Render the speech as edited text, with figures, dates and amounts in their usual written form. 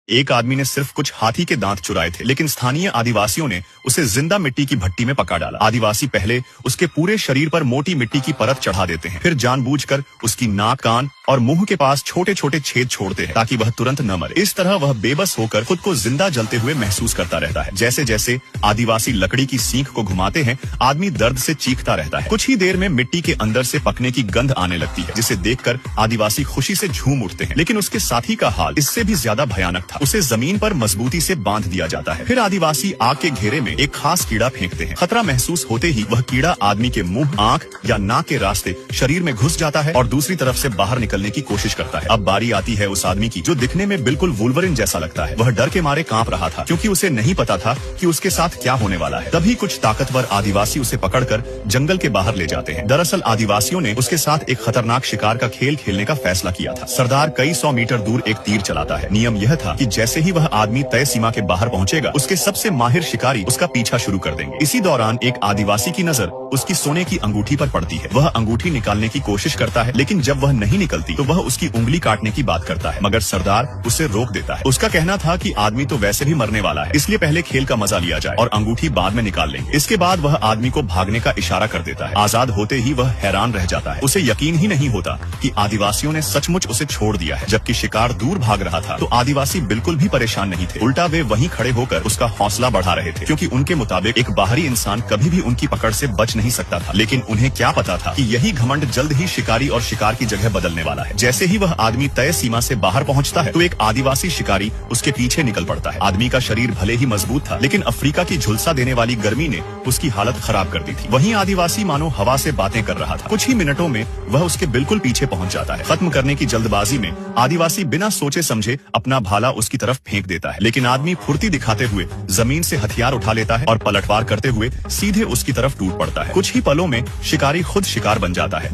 एक आदमी ने सिर्फ कुछ हाथी के दांत चुराए थे, लेकिन स्थानीय आदिवासियों ने उसे जिंदा मिट्टी की भट्टी में पका डाला। आदिवासी पहले उसके पूरे शरीर पर मोटी मिट्टी की परत चढ़ा देते हैं, फिर जानबूझकर उसकी नाक, कान और मुंह के पास छोटे छोटे छेद छोड़ते हैं ताकि वह तुरंत न मरे। इस तरह वह बेबस होकर खुद को जिंदा जलते हुए महसूस करता रहता है। जैसे जैसे आदिवासी लकड़ी की सीख को घुमाते हैं, आदमी दर्द से चीखता रहता है। कुछ ही देर में मिट्टी के अंदर से पकने की गंध आने लगती है, जिसे देखकर आदिवासी खुशी से झूम उठते हैं। लेकिन उसके साथी का हाल इससे भी ज्यादा भयानक था। उसे जमीन पर मजबूती से बांध दिया जाता है। फिर आदिवासी आग के घेरे में एक खास कीड़ा फेंकते हैं। खतरा महसूस होते ही वह कीड़ा आदमी के मुंह, आंख या नाक के रास्ते शरीर में घुस जाता है और दूसरी तरफ से बाहर निकलने की कोशिश करता है। अब बारी आती है उस आदमी की जो दिखने में बिल्कुल वुल्वरिन जैसा लगता है। वह डर के मारे कांप रहा था, क्योंकि उसे नहीं पता था कि उसके साथ क्या होने वाला है। तभी कुछ ताकतवर आदिवासी उसे पकड़कर जंगल के बाहर ले जाते हैं। दरअसल आदिवासियों ने उसके साथ एक खतरनाक शिकार का खेल खेलने का फैसला किया था। सरदार कई 100 मीटर दूर एक तीर चलाता है। नियम यह था कि जैसे ही वह आदमी तय सीमा के बाहर पहुंचेगा, उसके सबसे माहिर शिकारी उसका पीछा शुरू कर देंगे। इसी दौरान एक आदिवासी की नजर उसकी सोने की अंगूठी पर पड़ती है। वह अंगूठी निकालने की कोशिश करता है, लेकिन जब वह नहीं निकलती तो वह उसकी उंगली काटने की बात करता है, मगर सरदार उसे रोक देता है। उसका कहना था कि आदमी तो वैसे भी मरने वाला है, इसलिए पहले खेल का मजा लिया जाए और अंगूठी बाद में निकाल लेंगे। इसके बाद वह आदमी को भागने का इशारा कर देता है। आजाद होते ही वह हैरान रह जाता है। उसे यकीन ही नहीं होता कि आदिवासियों ने सचमुच उसे छोड़ दिया है। जबकि शिकार दूर भाग रहा था तो आदिवासी बिल्कुल भी परेशान नहीं थे। उल्टा वे वहीं खड़े होकर उसका हौसला बढ़ा रहे थे, क्योंकि उनके मुताबिक एक बाहरी इंसान कभी भी उनकी पकड़ से बच नहीं सकता था। लेकिन उन्हें क्या पता था कि यही घमंड जल्द ही शिकारी और शिकार की जगह बदलने वाला है। जैसे ही वह आदमी तय सीमा से बाहर पहुंचता है तो एक आदिवासी शिकारी उसके पीछे निकल पड़ता है। आदमी का शरीर भले ही मजबूत था, लेकिन अफ्रीका की झुलसा देने वाली गर्मी ने उसकी हालत खराब कर दी थी। वहीं आदिवासी मानो हवा से बातें कर रहा था। कुछ ही मिनटों में वह उसके बिल्कुल पीछे पहुंच जाता है। खत्म करने की जल्दबाजी में आदिवासी बिना सोचे समझे अपना भाला उसकी तरफ फेंक देता है, लेकिन आदमी फुर्ती दिखाते हुए जमीन से हथियार उठा लेता है और पलटवार करते हुए सीधे उसकी तरफ टूट पड़ता है। कुछ ही पलों में शिकारी खुद शिकार बन जाता है।